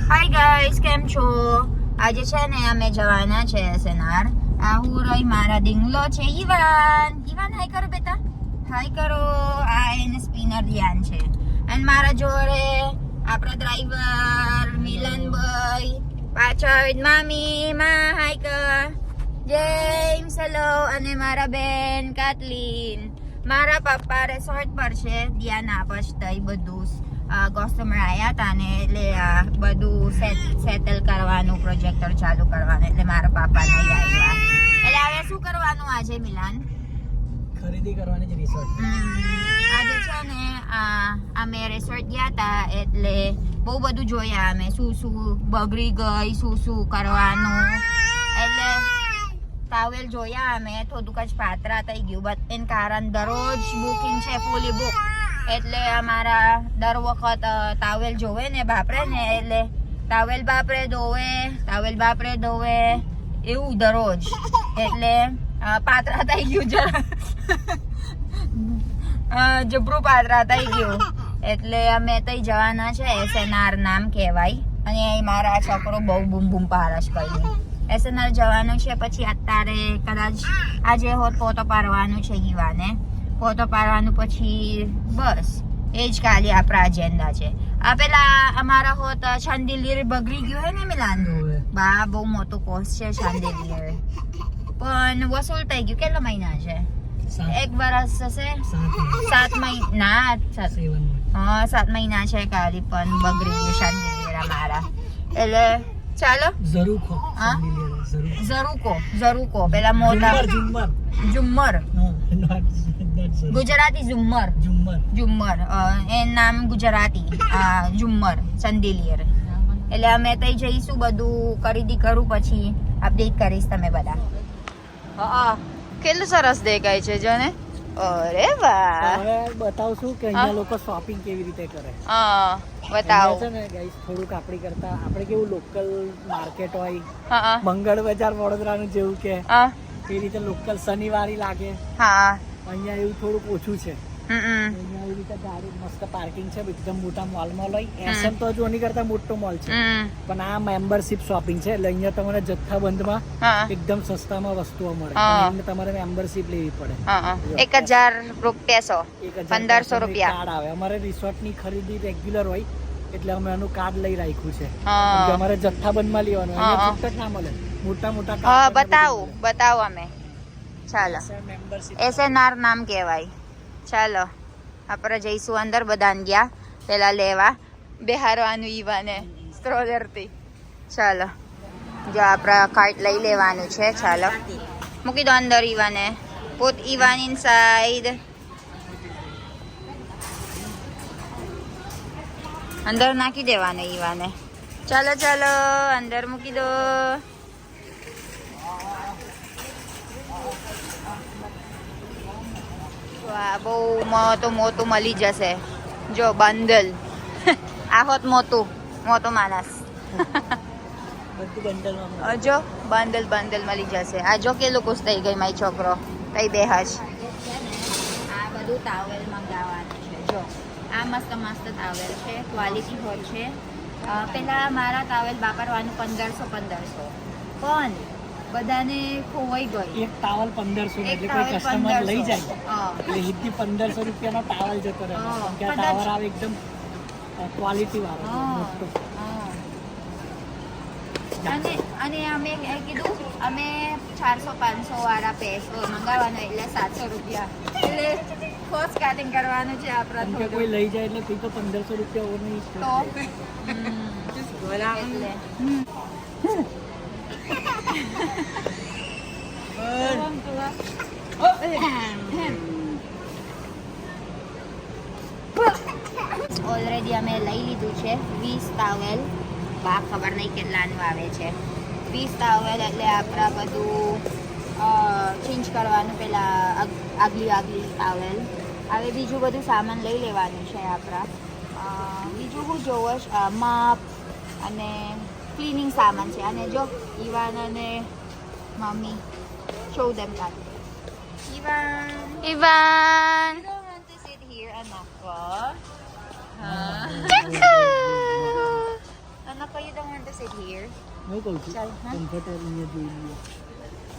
Hi guys, કેમ છો? આજે છે ને અમે જવાના છે SNR. આ હું રહી મારા ડીંગલો છે ઈવાન. ઈવાન હાય કરો બેટા. હાય કરો. આ એને સ્પિનર ધ્યાન છે. અને મારા જોડે આપણા ડ્રાઈવર મિલનભાઈ, પાછળ મામી માં હાય કર. James hello. અને મારા બેન કાટલીન. મારા પપ્પા રિસોર્ટ પર છે. ધ્યાન આપશ તઈ બધું કસ્ટમર આવ્યા હતા ને એટલે બધું સેટલ કરવાનું, પ્રોજેક્ટર ચાલુ કરવાનું, એટલે મારા પાપા નહીં આવ્યા. એટલે હવે શું કરવાનું આજે મિલાન? ખરીદી કરવાની છે રિસોર્ટ. આજે છે ને અમે રિસોર્ટ ગયા હતા એટલે બહુ બધું જોયા અમે, શું બગડી ગઈ, શું કરવાનું. એટલે ટાવેલ જોયા અમે, થોડુંક જ પાત્રા થઈ ગયું, બટ એન કારણ દરરોજ બુકિંગ છે, ફૂલી બુક. એટલે અમારા દર વખત ટાવેલ જોવે ને બાપરે ને, એટલે ટાવેલ બાપરે ધોવે એવું દરરોજ. એટલે પાત્રા થઈ ગયું જબરું પાત્રા થઈ ગયું. એટલે અમે તઈ જવાના છે. SNR નામ કહેવાય. અને મારા છોકરો બહુ બૂમ બૂમ પારસ કરી. SNR જવાનું છે. પછી અત્યારે કદાચ આજે હોત ફોટો પાડવાનું છે ઈવાને. ફોટો પાડવાનું પછી બસ એ જ કાલે આપણા એજન્ડા છે. આ પેલા અમારા હોત શાંડિલિયર બગડી ગયું હે ને મિલાન, બા બહુ મોટું કોસ્ટ છે શાંડિલિયર, પણ વસૂલ થઈ ગયું. કેટલા મહિના છે? 1 વર્ષ થશે. 7 મહિના. 7 મહિના છે કાલે, પણ બગડી ગયું શાંડિલિયર અમારા. એટલે ચાલો ઝરૂકો પેલા મોટા ઝુમ્મર, ગુજરાતી ઝુમ્મર એ નામ ગુજરાતી ઝુમ્મર શાંડિલિયર. એટલે અમે તઈ જઈશું, બધું ખરીદી કરું પછી અપડેટ કરીશ તમે બધા. હા, કેટલું સરસ દેખાય છે જો ને. અરે વાહ, હવે બતાવશું કે અહીંયા લોકો શોપિંગ કેવી રીતે કરે. હા બતાવો. છે ને ગાઈસ, થોડુંક આપણી કરતા આપણે કેવું લોકલ માર્કેટ હોય, મંગળ બજાર વડોદરાનું જેવું કે એ રીતે લોકલ શનિવારી લાગે. હા, અહીંયા એવું થોડુંક ઓછું છે. અહીંયા એવી રીતે ગાડી મસ્ત પાર્કિંગ છે. એકદમ મોટા મોલમાં હોય. SM તો હજુ એની કરતા મોટો મોલ છે, પણ આ મેમ્બરશિપ શોપિંગ છે. એટલે અહીંયા તમારે જથ્થાબંધમાં એકદમ સસ્તામાં વસ્તુઓ મળે. તમારે મેમ્બરશિપ લેવી પડે. 1000 પેસો, 1500 રૂપિયા કાર્ડ આવે. અમારે રિસોર્ટ ની ખરીદી રેગ્યુલર હોય એટલે અમે એનું કાર્ડ લઈ રાખ્યું છે. અમારે જથ્થાબંધમાં લેવાનું, અહીંયા છૂટક ના મળે. મોટા બતાવો અમે. ચાલો, SNR નામ કહેવાય. ચાલો આપણે જઈશું અંદર. બધાને ગયા પેલા લેવા બેહારવાનું ઈવાને સ્ટ્રોલરથી. ચાલો, જો આપણા કાર્ટ લઈ લેવાનું છે. ચાલો મૂકી દો અંદર ઈવાને. Put ઈવાન inside. અંદર નાખી દેવાનું ઈવાને. ચાલો અંદર મૂકી દો. બહુ મોટું મળી જશે. જો બંડલ આ હોત મોટું માણસ. જો બંડલ મળી જશે. આ જો કેટલું ખુશ થઈ ગઈ મારી છોકરો. કઈ બેહાશ. આ બધું ટાવેલ મંગાવવાનું છે. જો આ મસ્ત ટાવેલ છે, ક્વોલિટી હોય છે. પેલા મારા ટાવેલ વાપરવાનું 1500 પણ બધાને ખોવાઈ ગઈ. એક ટાવલ 1500 એટલે કોઈ કસ્ટમર લઈ જાય એટલે હિન્દી 1500 રૂપિયાનો ટાવલ જતો રહે. ટાવર આવે એકદમ ક્વોલિટી વાળો મોટો. અને અમે કીધું અમે 400-500 વાળા પેસો મંગાવવાનો એટલે 700 રૂપિયા. એટલે કોસ્ટ કટિંગ કરવાનું છે આપણા. કોઈ લઈ જાય એટલે તો 1500 રૂપિયા ઓર નહીં ઓલરેડી અમે લઈ લીધું છે 20 ટાવેલ. બા ખબર નહીં કેટલાનું આવે છે. 20 ટાવેલ એટલે આપણા બધું ચેન્જ કરવાનું. પેલા આગલી ટાવેલ હવે બીજું બધું સામાન લઈ લેવાનું છે આપણા. બીજું હું જોવો માપ અને ક્લિનિંગ સામાન છે. અને જો ઈવાન અને mummy show them that. Ivan! You don't want to sit here, anak ko? Anak Choco, you don't want to sit here? હું કહું છું ચાલ, હા. કમ્ફર્ટર અહીંયા જોઈ લઈએ.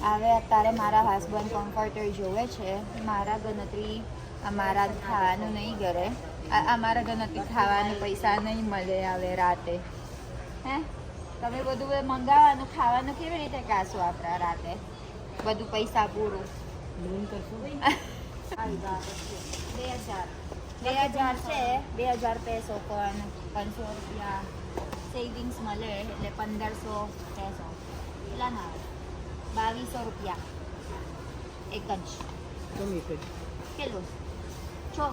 હવે અત્યારે મારા હસબન્ડ કમ્ફર્ટર જોવે છે. મારા ગણતરી અમારા ખાવાનું નહીં ઘરે. અમારા ગણતરી ખાવાનું પૈસા નહીં મળે હવે રાતે. હે તમે બધું મંગાવવાનું ખાવાનું કેવી રીતે કાશો આપણા રાતે? બધું પૈસા પૂરું. લોન કરશો? 2000 છે. 2000 પેસો પણ 500 રૂપિયા સેવિંગ્સ મળે એટલે 1500 પેસો. કેટલા ના આવે? 2200 રૂપિયા એક જ. કેમ એક જ? કેટલું છો?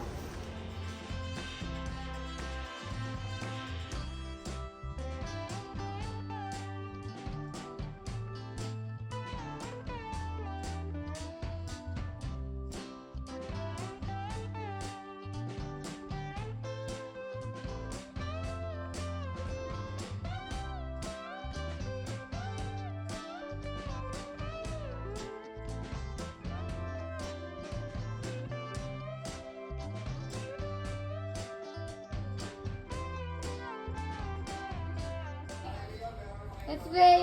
Let's play.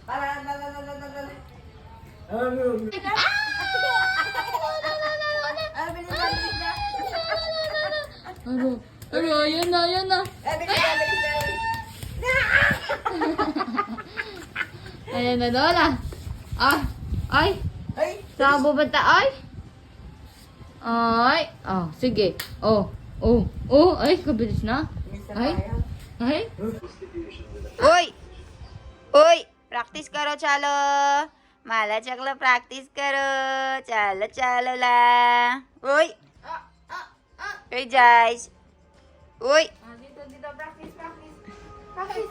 Ayan na. Ayan na, Lola. Ay. Saan ka pupunta? Ay. Sige. Ay, kabilis na. Ay. Uy, practice karo ચાલો. માલા ચકલા practice કરો. ચાલો લા. Uy. કઈ જાય? Uy. Dito practice. Ay.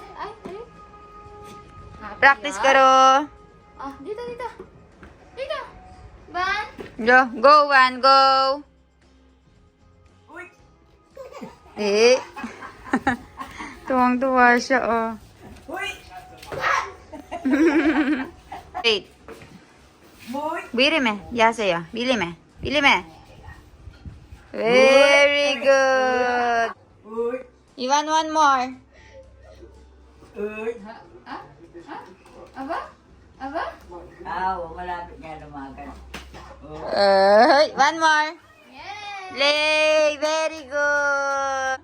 Practice karo. Dito. Van. Go, Van, go. Tuwang-tuwa siya, oh. Wait. Bili me. Ya sa'yo. Bili me. Very good. You want one more? Aba? Malapit nga lumagan. One more. Lay, very good.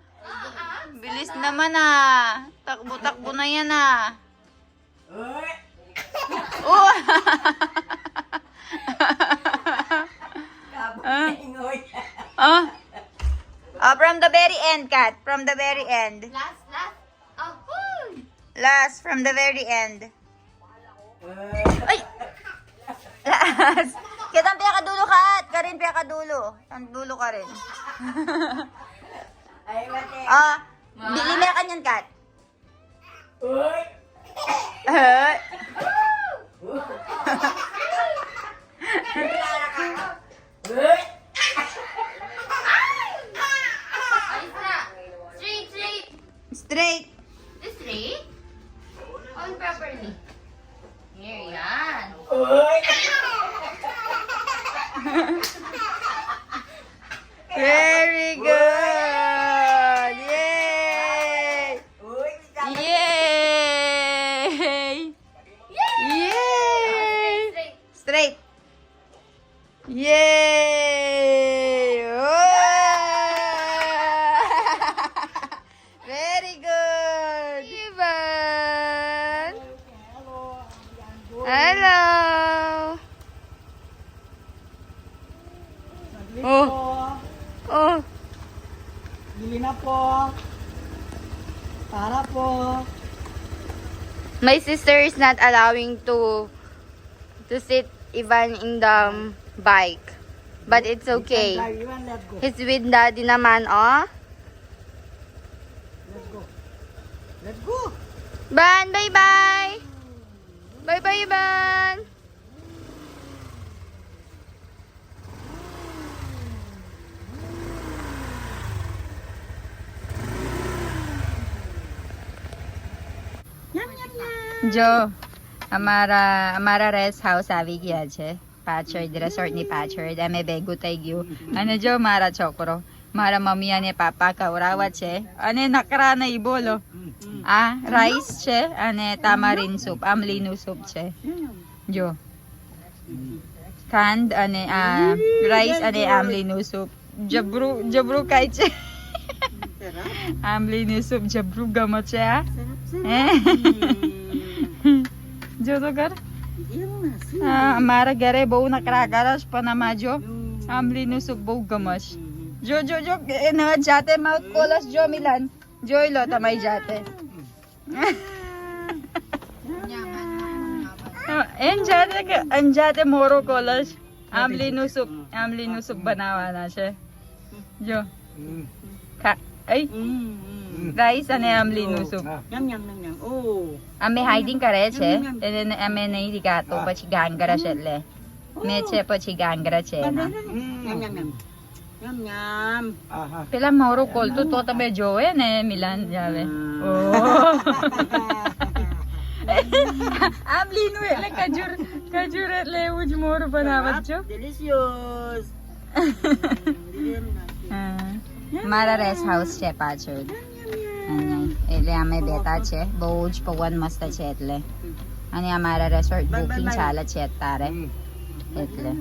Bilis naman Takbo na yan Oh. From the very end, Kat. From the very end. Last, from the very end. Ay! Last. Kitang pinakadulo, Kat. Karin pinakadulo. Ang dulo ka rin. Bili na kanyan, Kat. Straight. Hold properly. Here, yan. Very good. Yay! Straight. Yay! Very good. Ivan. Hello. Bili na po. Para po. My sister is not allowing to sit Ivan in the bike. But it's okay. Ivan, let's go. He's with daddy naman, oh. Let's go. Ban, bye-bye. Bye-bye, Ban. જો અમારા rest house આવી ગયા છે પાછળ resort ની પાછળ અમે ભેગું થઈ ગયું અને જો મારા છોકરો મારા મમ્મી અને પાપા ખવડાવે છે અને નકરા નહીં બોલો. આ રાઈસ છે અને તામારીન સૂપ, આમલીનું સૂપ છે. જો ખાંડ અને આ રાઈસ અને આમલીનું સૂપ જબરું ખાય છે. આમલીનું સૂપ જબરું ગમે છે આ. જો તો કર. મારા ઘરે બહુ નકરા કરસ પણ આમાં જો આમલીનું સૂપ બહુ ગમે છે. જો જો જો એને જાતે માઉથ કોલસ જો મિલન જોઈ લો તમારી જાતે. એમ જાતે કે અંજાતે મોરો કોલસ આમલીનું સૂપ બનાવવાના છે. જો રાઈસ અને આમલીનું સૂપ અમે હાઇડિંગ કરે છે એટલે અમે નહીં દીકાતો પછી ગાંગરા છે એટલે મેં છે પછી ગાંગરા છે એના. પેલા મોરો કોલતું તો તમે જોવે ને મિલાન જાવે. આમલીનું એટલે ખજૂર એટલે એવું જ મોરું બનાવત છો. મારા રેસ્ટ હાઉસ છે પાછળ એટલે અમે બેઠા છે. બહુ જ પવન મસ્ત છે એટલે. અને અમારા રેસ્ટોરન્ટ બુકિંગ ચાલે છે અત્યારે એટલે